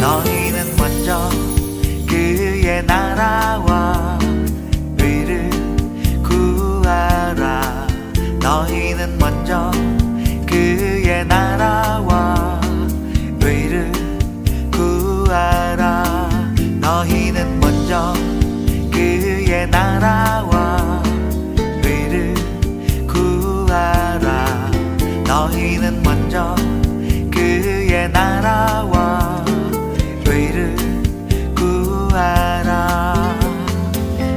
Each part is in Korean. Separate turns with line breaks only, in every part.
너희는 먼저 그의 나라와 의를 구하라. 너희는 먼저 그의 나라와 의를 구하라. 너희는 먼저 그의 나라와 의를 구하라. 너희는 먼저 그의 나라와 의를 구하라.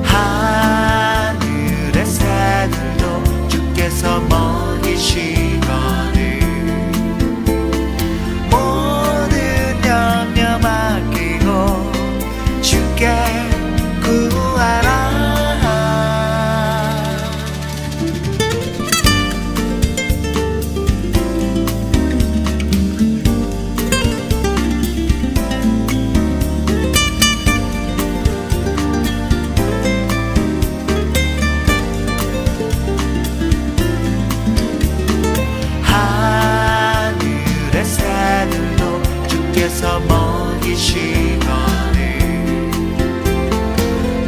하늘의 새들도 주께서 먹이시거늘 모든 염려 맡기고 주께 구하라. 하늘의 새들도 주께서 먹이시거늘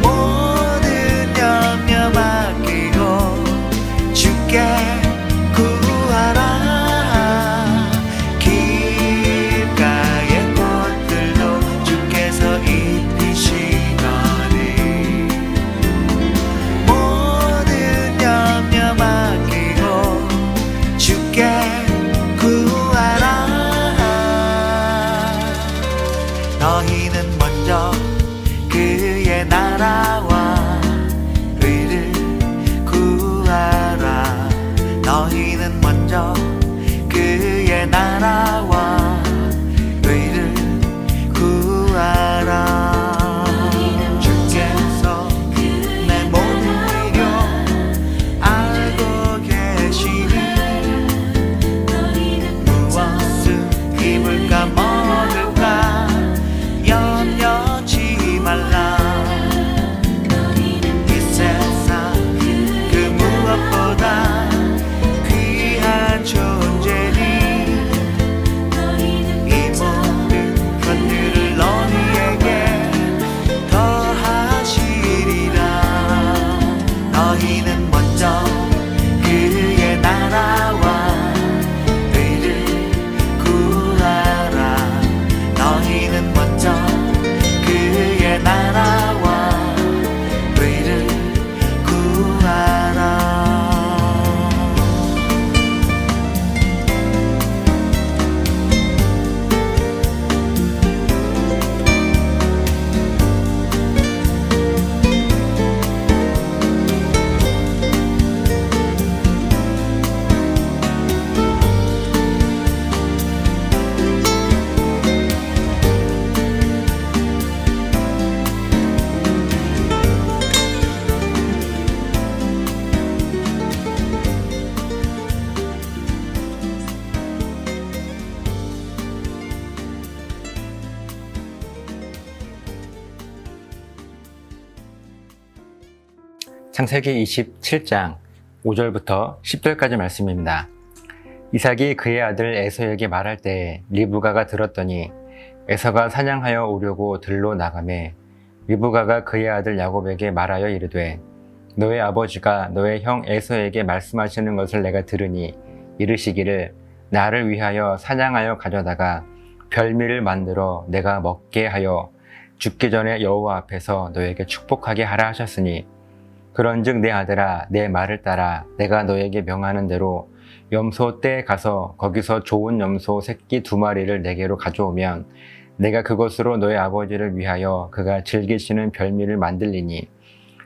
모든 염려 맡기고 주께 구하라. 길가의 꽃들도 주께서 입히시거늘 모든 염려 맡기고 주께 구하라. 너희는 먼저 그의 나라와 의를 구하라. 너희는 먼저 그의 나라와 의를 구하라. 주께서 내 모든 일을 알고 계시니 무엇을 입을까 먹을까 염려치 말라. 이 세상 그 무엇보다 귀한 존재니 이 모든 것들을 너희에게 더하시리라. 너희는 먼저 그의 나라와 의를 구하라. 너희는 먼저 그의 나라와 의를 구하라.
창세기 27장 5절부터 10절까지 말씀입니다. 이삭이 그의 아들 에서에게 말할 때 리브가가 들었더니 에서가 사냥하여 오려고 들로 나가매 리브가가 그의 아들 야곱에게 말하여 이르되 너의 아버지가 너의 형 에서에게 말씀하시는 것을 내가 들으니 이르시기를 나를 위하여 사냥하여 가져다가 별미를 만들어 내가 먹게 하여 죽기 전에 여호와 앞에서 너에게 축복하게 하라 하셨으니 그런즉 내 아들아 내 말을 따라 내가 너에게 명하는 대로 염소 떼에 가서 거기서 좋은 염소 새끼 2마리를 내게로 가져오면 내가 그것으로 너의 아버지를 위하여 그가 즐기시는 별미를 만들리니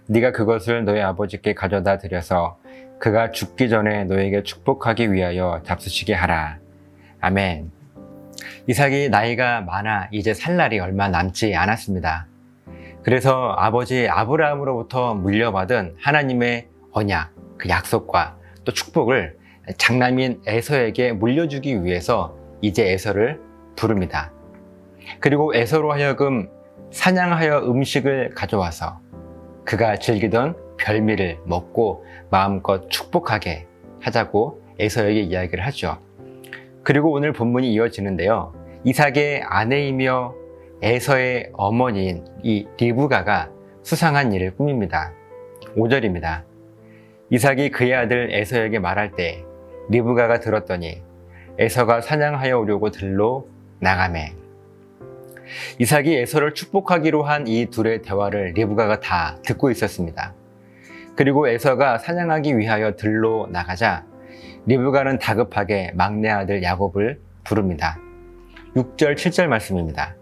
네가 그것을 너의 아버지께 가져다 드려서 그가 죽기 전에 너에게 축복하기 위하여 잡수시게 하라. 아멘. 이삭이 나이가 많아 이제 살 날이 얼마 남지 않았습니다. 그래서 아버지 아브라함으로부터 물려받은 하나님의 언약, 그 약속과 또 축복을 장남인 에서에게 물려주기 위해서 이제 에서를 부릅니다. 그리고 에서로 하여금 사냥하여 음식을 가져와서 그가 즐기던 별미를 먹고 마음껏 축복하게 하자고 에서에게 이야기를 하죠. 그리고 오늘 본문이 이어지는데요. 이삭의 아내이며 에서의 어머니인 이 리브가가 수상한 일을 꾸밉니다. 5절입니다. 이삭이 그의 아들 에서에게 말할 때 리브가가 들었더니 에서가 사냥하여 오려고 들로 나가매. 이삭이 에서를 축복하기로 한 이 둘의 대화를 리브가가 다 듣고 있었습니다. 그리고 에서가 사냥하기 위하여 들로 나가자 리브가는 다급하게 막내 아들 야곱을 부릅니다. 6절, 7절 말씀입니다.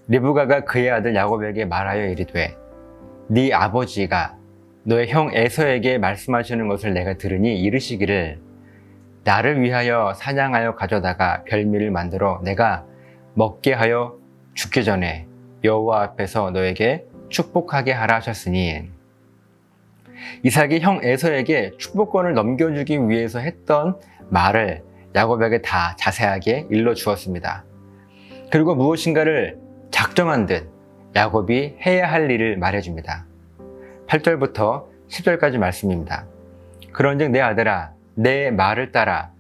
리브가가 그의 아들 야곱에게 말하여 이르되 네 아버지가 너의 형 에서에게 말씀하시는 것을 내가 들으니 이르시기를 나를 위하여 사냥하여 가져다가 별미를 만들어 내가 먹게 하여 죽기 전에 여호와 앞에서 너에게 축복하게 하라 하셨으니, 이삭이 형 에서에게 축복권을 넘겨주기 위해서 했던 말을 야곱에게 다 자세하게 일러주었습니다. 그리고 무엇인가를 작정한 듯 야곱이 해야 할 일을 말해줍니다. 8절부터 10절까지 말씀입니다. 그런즉 내 아들아, 내 말을 따라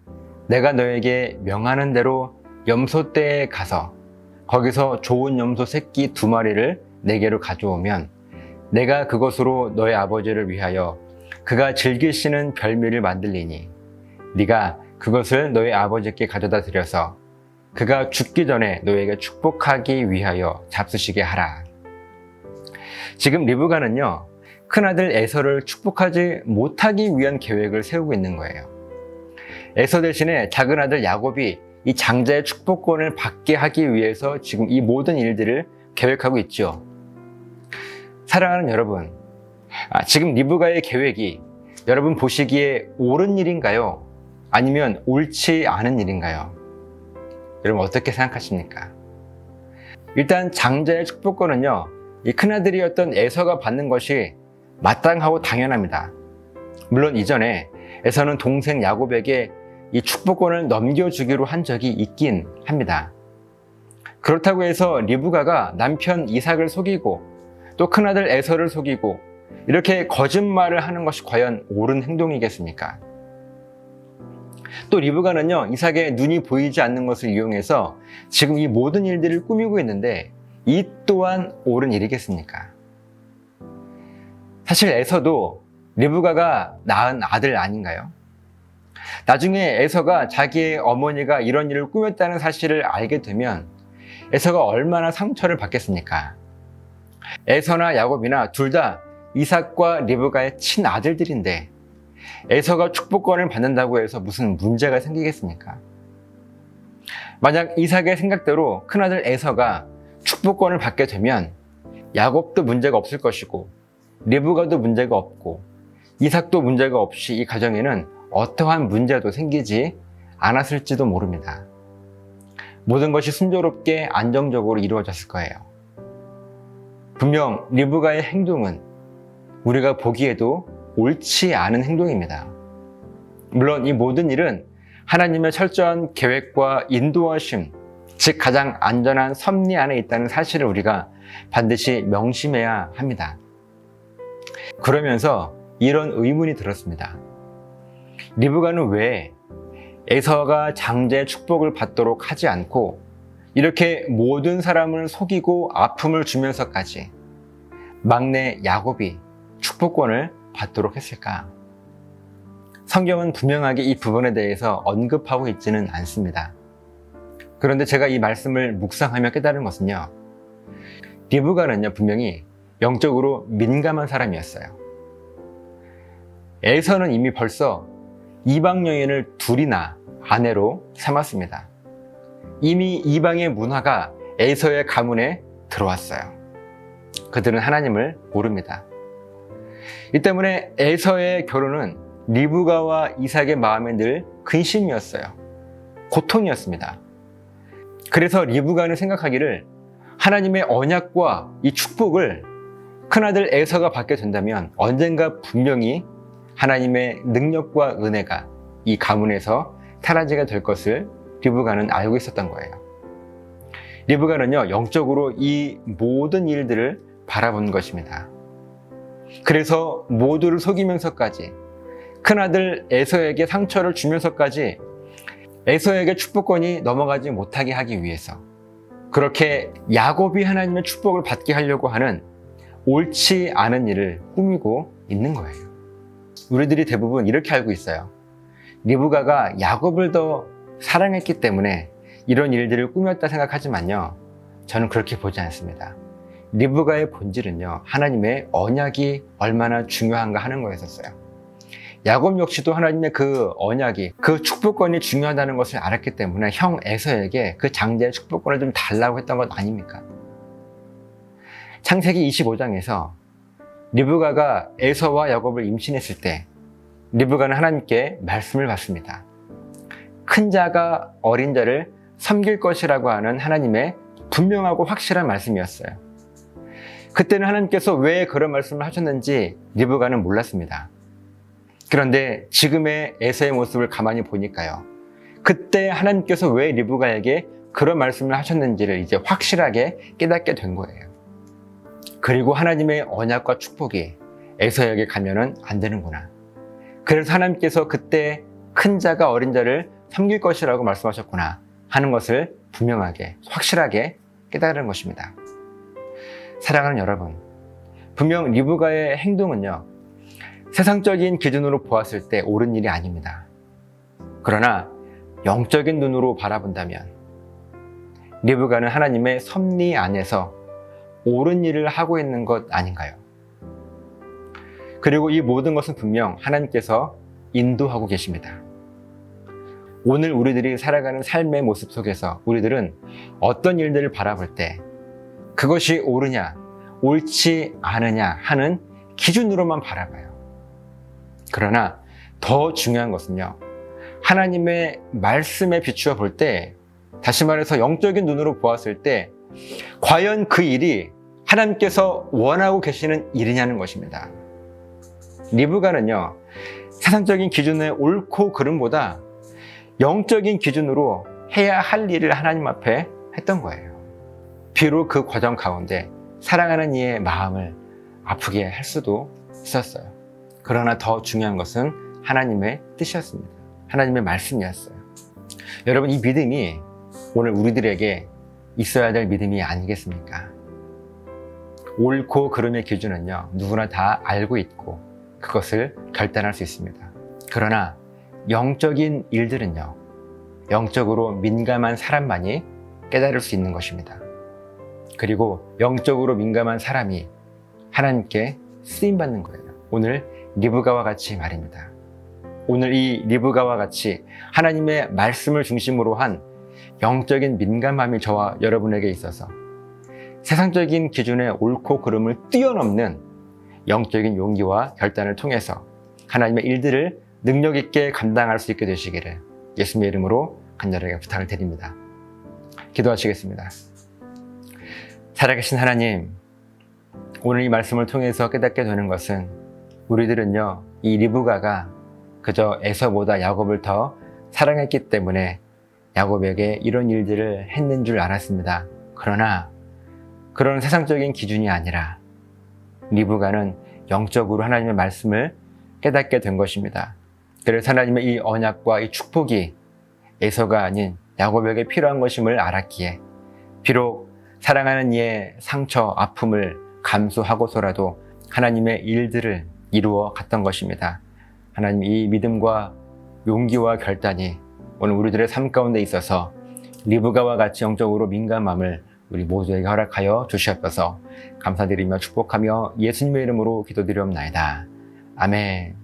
내가 너에게 명하는 대로 염소떼에 가서 거기서 좋은 염소 새끼 2마리를 내게로 가져오면 내가 그것으로 너의 아버지를 위하여 그가 즐기시는 별미를 만들리니 네가 그것을 너의 아버지께 가져다 드려서 그가 죽기 전에 너에게 축복하기 위하여 잡수시게 하라. 지금 리브가는요, 큰아들 에서를 축복하지 못하기 위한 계획을 세우고 있는 거예요. 에서 대신에 작은 아들 야곱이 이 장자의 축복권을 받게 하기 위해서 지금 이 모든 일들을 계획하고 있죠. 사랑하는 여러분, 지금 리브가의 계획이 여러분 보시기에 옳은 일인가요? 아니면 옳지 않은 일인가요? 여러분 어떻게 생각하십니까? 일단 장자의 축복권은요, 이 큰아들이었던 에서가 받는 것이 마땅하고 당연합니다. 물론 이전에 에서는 동생 야곱에게 이 축복권을 넘겨주기로 한 적이 있긴 합니다. 그렇다고 해서 리브가가 남편 이삭을 속이고 또 큰아들 에서를 속이고 이렇게 거짓말을 하는 것이 과연 옳은 행동이겠습니까? 또 리브가는요, 이삭의 눈이 보이지 않는 것을 이용해서 지금 이 모든 일들을 꾸미고 있는데 이 또한 옳은 일이겠습니까? 사실 에서도 리브가가 낳은 아들 아닌가요? 나중에 에서가 자기의 어머니가 이런 일을 꾸몄다는 사실을 알게 되면 에서가 얼마나 상처를 받겠습니까? 에서나 야곱이나 둘 다 이삭과 리브가의 친아들들인데 에서가 축복권을 받는다고 해서 무슨 문제가 생기겠습니까? 만약 이삭의 생각대로 큰아들 에서가 축복권을 받게 되면 야곱도 문제가 없을 것이고 리브가도 문제가 없고 이삭도 문제가 없이 이 가정에는 어떠한 문제도 생기지 않았을지도 모릅니다. 모든 것이 순조롭게 안정적으로 이루어졌을 거예요. 분명 리브가의 행동은 우리가 보기에도 옳지 않은 행동입니다. 물론 이 모든 일은 하나님의 철저한 계획과 인도하심, 즉 가장 안전한 섭리 안에 있다는 사실을 우리가 반드시 명심해야 합니다. 그러면서 이런 의문이 들었습니다. 리브가는 왜 에서가 장자의 축복을 받도록 하지 않고 이렇게 모든 사람을 속이고 아픔을 주면서까지 막내 야곱이 축복권을 받도록 했을까? 성경은 분명하게 이 부분에 대해서 언급하고 있지는 않습니다. 그런데 제가 이 말씀을 묵상하며 깨달은 것은요, 리브가는요 분명히 영적으로 민감한 사람이었어요. 에서는 이미 벌써 이방 여인을 둘이나 아내로 삼았습니다. 이미 이방의 문화가 에서의 가문에 들어왔어요. 그들은 하나님을 모릅니다. 이 때문에 에서의 결혼은 리브가와 이삭의 마음에 늘 근심이었어요. 고통이었습니다. 그래서 리브가는 생각하기를 하나님의 언약과 이 축복을 큰아들 에서가 받게 된다면 언젠가 분명히 하나님의 능력과 은혜가 이 가문에서 사라지게 될 것을 리브가는 알고 있었던 거예요. 리브가는요, 영적으로 이 모든 일들을 바라본 것입니다. 그래서 모두를 속이면서까지 큰아들 에서에게 상처를 주면서까지 에서에게 축복권이 넘어가지 못하게 하기 위해서, 그렇게 야곱이 하나님의 축복을 받게 하려고 하는 옳지 않은 일을 꾸미고 있는 거예요. 우리들이 대부분 이렇게 알고 있어요. 리브가가 야곱을 더 사랑했기 때문에 이런 일들을 꾸몄다 생각하지만요, 저는 그렇게 보지 않습니다. 리브가의 본질은요, 하나님의 언약이 얼마나 중요한가 하는 거였었어요. 야곱 역시도 하나님의 그 언약이, 그 축복권이 중요하다는 것을 알았기 때문에 형 에서에게 그 장자의 축복권을 좀 달라고 했던 것 아닙니까? 창세기 25장에서 리브가가 에서와 야곱을 임신했을 때 리브가는 하나님께 말씀을 받습니다. 큰 자가 어린 자를 섬길 것이라고 하는 하나님의 분명하고 확실한 말씀이었어요. 그때는 하나님께서 왜 그런 말씀을 하셨는지 리브가는 몰랐습니다. 그런데 지금의 에서의 모습을 가만히 보니까요, 그때 하나님께서 왜 리브가에게 그런 말씀을 하셨는지를 이제 확실하게 깨닫게 된 거예요. 그리고 하나님의 언약과 축복이 에서에게 가면은 안 되는구나. 그래서 하나님께서 그때 큰 자가 어린 자를 섬길 것이라고 말씀하셨구나 하는 것을 분명하게, 확실하게 깨달은 것입니다. 사랑하는 여러분, 분명 리브가의 행동은요, 세상적인 기준으로 보았을 때 옳은 일이 아닙니다. 그러나 영적인 눈으로 바라본다면 리브가는 하나님의 섭리 안에서 옳은 일을 하고 있는 것 아닌가요? 그리고 이 모든 것은 분명 하나님께서 인도하고 계십니다. 오늘 우리들이 살아가는 삶의 모습 속에서 우리들은 어떤 일들을 바라볼 때 그것이 옳으냐, 옳지 않으냐 하는 기준으로만 바라봐요. 그러나 더 중요한 것은요, 하나님의 말씀에 비추어 볼 때, 다시 말해서 영적인 눈으로 보았을 때 과연 그 일이 하나님께서 원하고 계시는 일이냐는 것입니다. 리브가는요, 세상적인 기준의 옳고 그름보다 영적인 기준으로 해야 할 일을 하나님 앞에 했던 거예요. 비록 그 과정 가운데 사랑하는 이의 마음을 아프게 할 수도 있었어요. 그러나 더 중요한 것은 하나님의 뜻이었습니다. 하나님의 말씀이었어요. 여러분, 이 믿음이 오늘 우리들에게 있어야 될 믿음이 아니겠습니까? 옳고 그름의 기준은요, 누구나 다 알고 있고 그것을 결단할 수 있습니다. 그러나 영적인 일들은요, 영적으로 민감한 사람만이 깨달을 수 있는 것입니다. 그리고 영적으로 민감한 사람이 하나님께 쓰임받는 거예요. 오늘 리브가와 같이 말입니다. 오늘 이 리브가와 같이 하나님의 말씀을 중심으로 한 영적인 민감함이 저와 여러분에게 있어서 세상적인 기준의 옳고 그름을 뛰어넘는 영적인 용기와 결단을 통해서 하나님의 일들을 능력 있게 감당할 수 있게 되시기를 예수님의 이름으로 간절하게 부탁을 드립니다. 기도하시겠습니다. 살아계신 하나님, 오늘 이 말씀을 통해서 깨닫게 되는 것은 우리들은요, 이 리브가가 그저 에서보다 야곱을 더 사랑했기 때문에 야곱에게 이런 일들을 했는 줄 알았습니다. 그러나 그런 세상적인 기준이 아니라 리브가는 영적으로 하나님의 말씀을 깨닫게 된 것입니다. 그래서 하나님의 이 언약과 이 축복이 에서가 아닌 야곱에게 필요한 것임을 알았기에 비록 사랑하는 이의 상처, 아픔을 감수하고서라도 하나님의 일들을 이루어 갔던 것입니다. 하나님, 이 믿음과 용기와 결단이 오늘 우리들의 삶 가운데 있어서 리브가와 같이 영적으로 민감함을 우리 모두에게 허락하여 주시옵소서. 감사드리며 축복하며 예수님의 이름으로 기도드리옵나이다. 아멘.